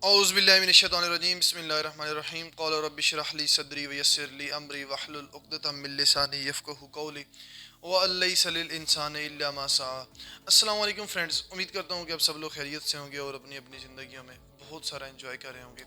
औज़ुबिल्लाहिमिनश्शैतानिर्रजीम बिस्मिल्लाहिर्रहमानिर्रहीम क़ाल रब्बि इश्रह ली सदरी व यस्सिर ली अमरी वहलुल उक़दतम मिन लिसानी यफ़क़हू क़ौली व लैसा लिल इंसानि इल्ला मा सआ। अस्सलामु अलैकुम फ्रेंड्स, उम्मीद करता हूँ कि आप सब लोग खैरियत से होंगे और अपनी अपनी ज़िंदगियों में बहुत सारा एंजॉय कर रहे होंगे।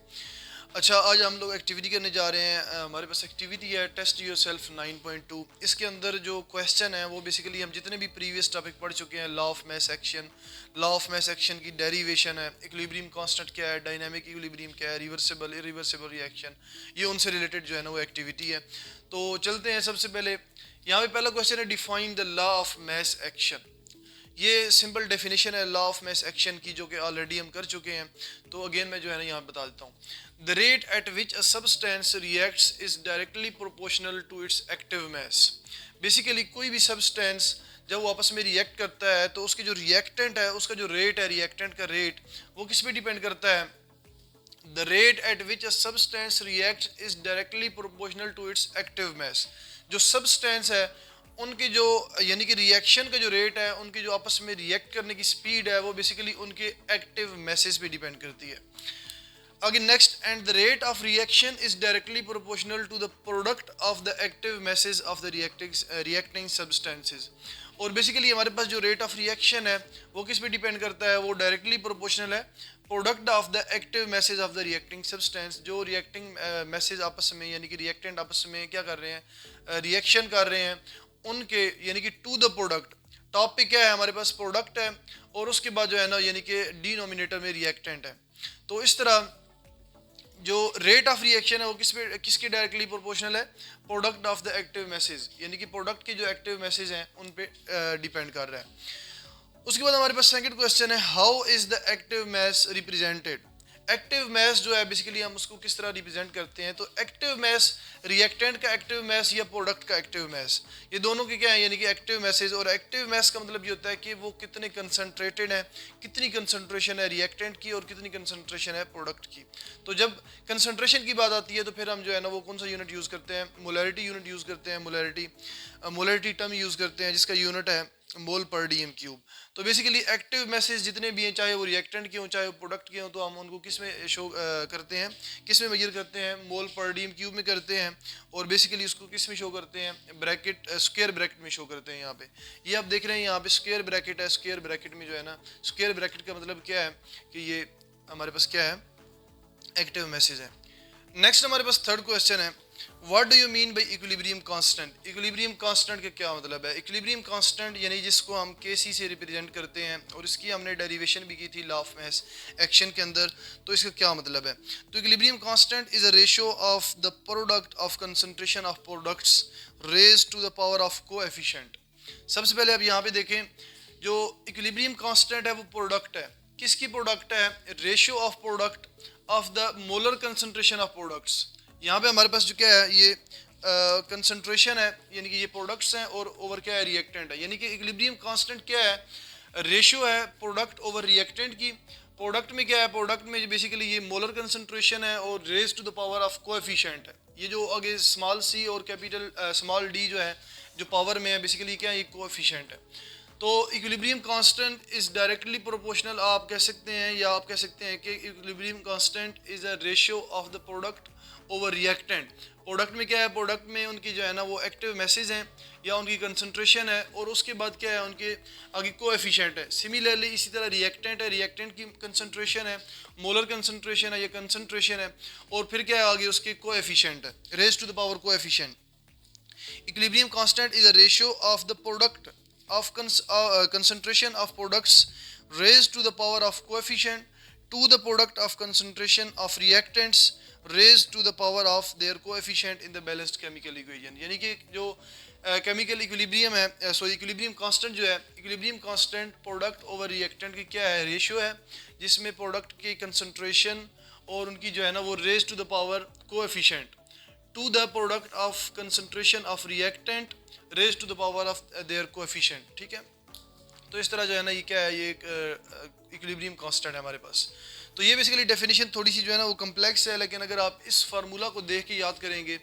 अच्छा, आज हम लोग एक्टिविटी करने जा रहे हैं। हमारे पास एक्टिविटी है टेस्ट योर सेल्फ 9.2। इसके अंदर जो क्वेश्चन है वो बेसिकली हम जितने भी प्रीवियस टॉपिक पढ़ चुके हैं, law of mass action, law of mass action की डेरिवेशन है, इक्विलिब्रियम कांस्टेंट क्या है, डायनामिक इक्विलिब्रियम क्या है, रिवर्सिबल इरिवर्सिबल रिएक्शन, ये उनसे रिलेटेड जो है ना वो एक्टिविटी है। तो चलते हैं। सबसे पहले यहाँ पे पहला क्वेश्चन है define the law of mass action. ये सिंपल डेफिनेशन है लॉ ऑफ मैस एक्शन की, जो कि ऑलरेडी हम कर चुके हैं। तो अगेन मैं जो है ना यहाँ बता देता हूँ। The rate at which a substance reacts is directly proportional to its active mass. Basically कोई भी सब्सटेंस जब वो आपस में रिएक्ट करता है तो उसके जो रिएक्टेंट है, उसका जो रेट है, रिएक्टेंट का रेट, वो किस पे डिपेंड करता है? The rate at which a substance react is directly proportional to its active mass. जो सब्सटेंस है उनके जो यानी कि रिएक्शन का जो रेट है, उनके जो आपस में रिएक्ट करने की स्पीड है, वो बेसिकली उनके एक्टिव मैसेज पे डिपेंड करती है। आगे next, and the rate of reaction is directly proportional to the product of the active masses of the reacting substances. और बेसिकली हमारे पास जो रेट ऑफ रिएक्शन है वो किस पे डिपेंड करता है? वो डायरेक्टली प्रोपोर्शनल है product of the active masses of the reacting substance. जो रिएक्टिंग मैसेज आपस में यानी कि रिएक्टेंट आपस में क्या कर रहे हैं, रिएक्शन कर रहे हैं, उनके यानी कि टू द प्रोडक्ट। टॉपिक क्या है हमारे पास? प्रोडक्ट है, और उसके बाद जो है ना यानी कि डिनोमिनेटर में रिएक्टेंट है। तो इस तरह जो रेट ऑफ रिएक्शन है वो किसके डायरेक्टली प्रोपोर्शनल है? Product of the active message, यानी कि प्रोडक्ट के जो एक्टिव मैसेज हैं उन पे डिपेंड कर रहा है। उसके बाद हमारे पास सेकंड क्वेश्चन है how is the active mass represented. Active mass जो है बेसिकली हम उसको किस तरह रिप्रेजेंट करते हैं? तो एक्टिव मैस रिएक्टेंट का एक्टिव मैस या प्रोडक्ट का एक्टिव मैस, ये दोनों के क्या है? यानी कि एक्टिव मैसेज। और एक्टिव मैस का मतलब ये होता है कि वो कितने कंसंट्रेटेड है, कितनी कंसंट्रेशन है रिएक्टेंट की और कितनी कंसंट्रेशन है प्रोडक्ट की। तो जब कंसंट्रेशन की बात आती है तो फिर हम जो है ना वो कौन सा यूनिट यूज़ करते हैं? मोलैरिटी यूनिट यूज़ करते हैं। मोलैरिटी टर्म यूज़ करते हैं जिसका यूनिट है मोल पर डी एम क्यूब। तो बेसिकली एक्टिव मैसेज जितने भी हैं, चाहे वो रिएक्टेंट के हों चाहे वो प्रोडक्ट के हों, तो हम उनको किस में शो करते हैं, किस में मेजर करते हैं? मोल पर डी एम क्यूब में करते हैं। और बेसिकली उसको किस में शो करते हैं? ब्रैकेट, स्क्वायर ब्रैकेट में शो करते हैं। यहाँ पे ये आप देख रहे हैं, यहाँ पे स्क्वायर ब्रैकेट है। स्क्वायर ब्रैकेट में जो है ना, स्क्वायर ब्रैकेट का मतलब क्या है कि ये हमारे पास क्या है? एक्टिव मैसेज है। नेक्स्ट हमारे पास थर्ड क्वेश्चन है what do you mean by equilibrium constant. Equilibrium constant का क्या मतलब है? इक्विलिब्रियम कांस्टेंट यानी जिसको हम के सी से रिप्रेजेंट करते हैं, और इसकी हमने डेरिवेशन भी की थी लॉ ऑफ मैस एक्शन के अंदर। तो इसका क्या मतलब है? तो equilibrium constant is a ratio of the product of concentration of products raise to the power of coefficient. सबसे पहले अब यहाँ पे देखें, जो इक्विलिब्रियम कांस्टेंट है वो प्रोडक्ट है। किसकी प्रोडक्ट है? Ratio of product of the molar concentration of products. यहाँ पे हमारे पास जो क्या है, ये कंसंट्रेशन है, यानी कि ये प्रोडक्ट्स हैं, और ओवर क्या है? रिएक्टेंट है। यानी कि इक्विलिब्रियम कांस्टेंट क्या है? रेशियो है प्रोडक्ट ओवर रिएक्टेंट की। प्रोडक्ट में क्या है? प्रोडक्ट में बेसिकली ये मोलर कंसंट्रेशन है और raise to the power of coefficient है। ये जो आगे स्मॉल सी और कैपिटल स्मॉल डी जो है, जो पावर में है, बेसिकली क्या है? ये कोएफिशिएंट है। तो equilibrium constant is directly proportional आप कह सकते हैं, या आप कह सकते हैं कि equilibrium constant is a ratio of the product over reactant. Product में क्या है? प्रोडक्ट में उनकी जो है ना वो एक्टिव मैसेज हैं या उनकी कंसंट्रेशन है, और उसके बाद क्या है? उनके आगे कोएफिशिएंट है। सिमिलरली इसी तरह रिएक्टेंट है, रिएक्टेंट की कंसंट्रेशन है, मोलर कंसंट्रेशन है या कंसंट्रेशन है, और फिर क्या है? आगे उसके कोएफिशिएंट है, raise to the power coefficient. Equilibrium constant is a ratio of the product of concentration of products raised to the power of coefficient to the product of concentration of reactants raised to the power of their coefficient in the balanced chemical equation। यानी कि जो chemical equilibrium है, सो equilibrium constant जो है, equilibrium constant product over reactant की क्या है? Ratio है, जिसमें प्रोडक्ट की कंसंट्रेशन और उनकी जो है ना वो raise to the power coefficient to the product of concentration of reactant raised to the power of their coefficient। ठीक है, तो इस तरह जो है ना ये क्या है? ये एक इक्विलिब्रियम कांस्टेंट है हमारे पास। तो ये बेसिकली डेफिनेशन थोड़ी सी जो है ना वो कम्प्लेक्स है, लेकिन अगर आप इस फार्मूला को देख के याद करेंगे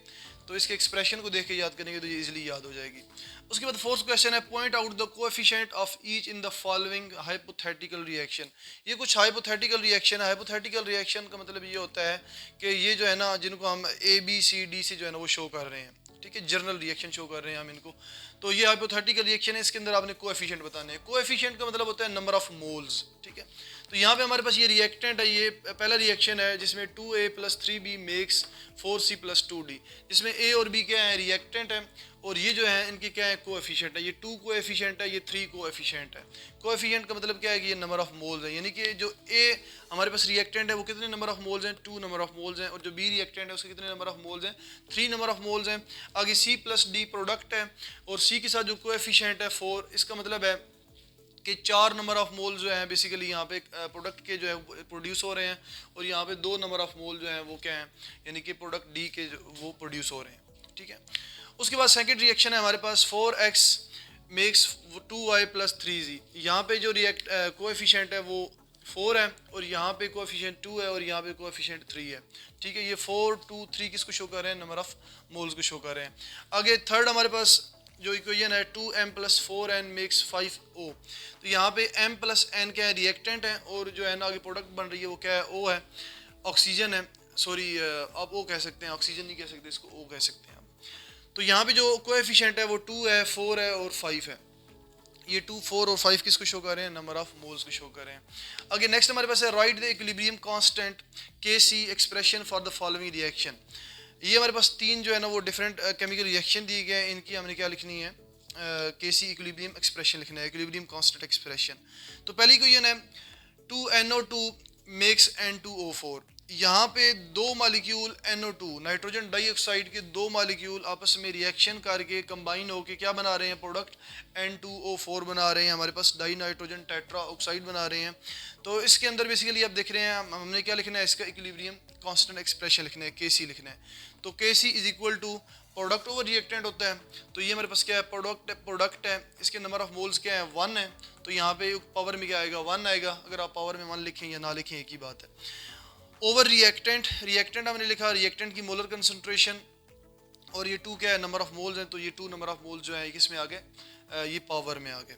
तो इसके एक्सप्रेशन को देख के याद करेंगे तो ये इजीली याद हो जाएगी। उसके बाद फोर्थ क्वेश्चन है point out the coefficient of each in the following hypothetical reaction. ये कुछ हाइपोथेटिकल रिएक्शन है। हाइपोथेटिकल रिएक्शन का मतलब ये होता है कि ये जो है ना, जिनको हम ABCD से जो है ना वो शो कर रहे हैं, ठीक है, जर्नल रिएक्शन शो कर रहे हैं हम इनको। तो ये हाइपोथेटिकल रिएक्शन है, इसके अंदर आपने कोएफिशिएंट बताने हैं। कोएफिशिएंट का मतलब होता है नंबर ऑफ मोल्स, ठीक है। तो यहाँ पे हमारे पास ये रिएक्टेंट है, ये पहला रिएक्शन है जिसमें 2A + 3B makes 4C + 2D, जिसमें A और B क्या है, रिएक्टेंट है, और ये जो है इनके क्या है, कोएफिशिएंट है। ये 2 कोएफिशिएंट है, ये 3 कोएफिशिएंट है। कोएफिशिएंट का मतलब क्या है कि ये नंबर ऑफ मोल्स है, यानी कि जो A हमारे पास रिएक्टेंट है वो कितने नंबर ऑफ मोल्स हैं, 2 नंबर ऑफ मोल्स हैं, और जो B रिएक्टेंट है उसके कितने नंबर ऑफ मोल्स हैं, 3 नंबर ऑफ मोल्स हैं। आगे C + D प्रोडक्ट है, और C के साथ जो कोएफिशिएंट है 4, इसका मतलब है कि 4 नंबर ऑफ मोल जो है बेसिकली यहाँ पे प्रोडक्ट के जो है प्रोड्यूस हो रहे हैं, और यहाँ पे 2 नंबर ऑफ मोल जो है वो क्या है, यानी कि प्रोडक्ट डी के वो प्रोड्यूस हो रहे हैं, ठीक है। उसके बाद सेकंड रिएक्शन है हमारे पास 4x मेक्स 2y + 3z। यहाँ पे जो कोएफिशिएंट है वो 4 है, और यहाँ पे कोएफिशिएंट 2 है, और यहाँ पे कोएफिशिएंट 3 है, ठीक है। ये 4, 2, 3 किसको शो कर रहे हैं, नंबर ऑफ मोल्स को शो कर रहे हैं। आगे थर्ड हमारे पास जो इक्वेशन है 2m + 4n मेक्स 5O। तो यहाँ पे m + n क्या है, रिएक्टेंट है, और जो है ना आगे प्रोडक्ट बन रही है वो क्या है, O है, ऑक्सीजन है, सॉरी आप O कह सकते हैं, ऑक्सीजन नहीं कह सकते, इसको O कह सकते हैं आप। तो यहाँ पे जो कोएफिशिएंट है वो 2 है, 4 है और 5 है। ये 2, 4 और 5 किसको शो कर रहे हैं, नंबर ऑफ मोल्स को शो कर रहे हैं। आगे नेक्स्ट हमारे पास है right the equilibrium constant Kc expression for the following reaction. ये हमारे पास 3 जो है ना वो डिफरेंट केमिकल रिएक्शन दिए गए हैं, इनकी हमने क्या लिखनी है, Kc इक्विलिब्रियम एक्सप्रेशन लिखना है, इक्विलिब्रियम कांस्टेंट एक्सप्रेशन। तो पहली क्वेश्चन है 2NO2 मेक्स N2O4। यहाँ पे 2 मॉलिक्यूल NO2 नाइट्रोजन डाइऑक्साइड के 2 मॉलिक्यूल आपस में रिएक्शन करके कंबाइन होके क्या बना रहे हैं, प्रोडक्ट N2O4 बना रहे हैं, हमारे पास डाई नाइट्रोजन टेट्रा ऑक्साइड बना रहे हैं। तो इसके अंदर बेसिकली आप देख रहे हैं हमने क्या लिखना है, इसका इक्विलिब्रियम कांस्टेंट एक्सप्रेशन लिखना है, Kc लिखना है। तो Kc = प्रोडक्ट ओवर रिएक्टेंट होता है। तो ये हमारे पास क्या है, प्रोडक्ट है, इसके नंबर ऑफ मोल्स क्या है, 1 है। तो यहाँ पे पावर में क्या आएगा, 1 आएगा। अगर आप पावर में 1 लिखें या ना लिखें एक ही बात है। ओवर रिएक्टेंट हमने लिखा, रिएक्टेंट की मोलर कंसंट्रेशन, और ये 2 क्या है, नंबर ऑफ मोल्स हैं। तो ये 2 नंबर ऑफ मोल्स जो है ये किस में आ गए, ये पावर में आ गए,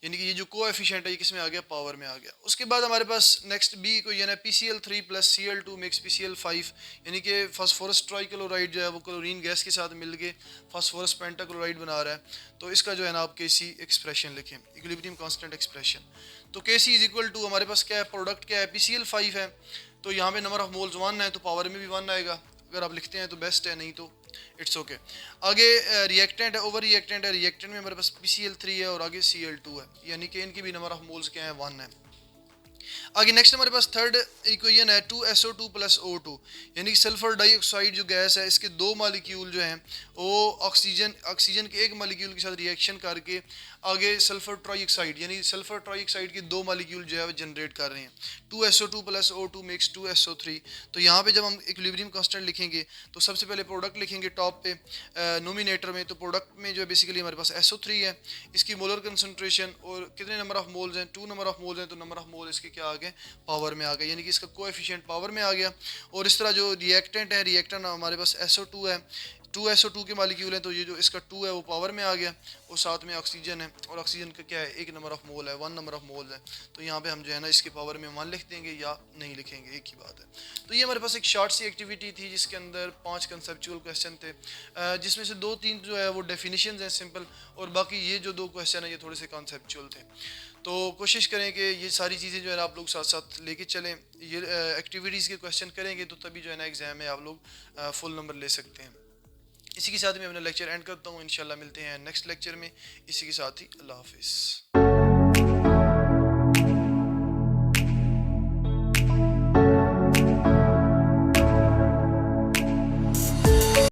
यानी कि ये जो कोएफिशिएंट है ये किस में आ गया, पावर में आ गया। उसके बाद हमारे पास नेक्स्ट बी को ये ना PCl3 + Cl2 मेक्स PCl5, यानी कि फास्फोरस ट्राइक्लोराइड जो है वो क्लोरीन गैस के साथ मिल के फास्फोरस पेंटाक्लोराइड बना रहा है। तो इसका जो है ना आप Kc एक्सप्रेशन लिखें, इक्विलिब्रियम कांस्टेंट एक्सप्रेशन। तो Kc = हमारे पास क्या है, प्रोडक्ट क्या है, PCl5 है। तो यहाँ पे नंबर ऑफ मोल्स 1 है, तो पावर में भी 1 आएगा। अगर आप लिखते हैं तो बेस्ट है, नहीं तो इट्स ओके। आगे रिएक्टेंट है, ओवर रिएक्टेंट है, रिएक्टेंट में हमारे पास PCl3 है और आगे Cl2 है, यानी कि इनकी भी नंबर ऑफ मोल्स क्या है, 1 है। आगे नेक्स्ट हमारे पास थर्ड इक्वेशन है 2SO2 + O2, यानी कि सल्फर डाइऑक्साइड जो गैस है इसके 2 मॉलिक्यूल जो हैं वो ऑक्सीजन के 1 मॉलिक्यूल के साथ रिएक्शन करके आगे सल्फर ट्राइऑक्साइड यानी सल्फर ट्राइऑक्साइड के 2 मॉलिक्यूल जो है वो जनरेट कर रहे हैं। 2SO2 + O2 makes 2SO3। तो यहाँ पे जब हम इक्विलिब्रियम कांस्टेंट लिखेंगे तो सबसे पहले प्रोडक्ट लिखेंगे टॉप पे नोमिनेटर में। तो प्रोडक्ट में जो है बेसिकली हमारे पास SO3 है, इसकी मोलर कंसंट्रेशन और कितने नंबर ऑफ मोल्स हैं, 2 नंबर ऑफ मोल्स हैं। तो नंबर ऑफ मोल इसके क्या आ गए, पावर में आ गए, यानी कि इसका कोएफिशिएंट पावर में आ गया। और इस तरह जो रिएक्टेंट है, रिएक्टेंट हमारे पास SO2 है, 2SO2 के मॉलिक्यूल हैं, तो ये जो इसका 2 है वो पावर में आ गया, और साथ में ऑक्सीजन है, और ऑक्सीजन का क्या है, 1 नंबर ऑफ मोल है, 1 नंबर ऑफ मोल है। तो यहाँ पे हम जो है ना इसके पावर में 1 लिख देंगे या नहीं लिखेंगे, एक ही बात है। तो ये हमारे पास एक शॉर्ट सी एक्टिविटी थी जिसके अंदर 5 कंसेप्चुअल क्वेश्चन थे, जिसमें से 2-3 जो है वो डेफिनेशंस हैं सिंपल, और बाकी ये जो 2 क्वेश्चन है ये थोड़े से कॉन्सेप्चुअल थे। तो कोशिश करें कि ये सारी चीज़ें जो है ना आप लोग साथ साथ लेके चलें। ये एक्टिविटीज़ के क्वेश्चन करेंगे तो तभी जो है ना एग्ज़ाम में आप लोग फुल नंबर ले सकते हैं। इसी के साथ मैं अपना लेक्चर एंड करता हूँ। इंशाल्लाह मिलते हैं नेक्स्ट लेक्चर में। इसी के साथ ही अल्लाह हाफिज़।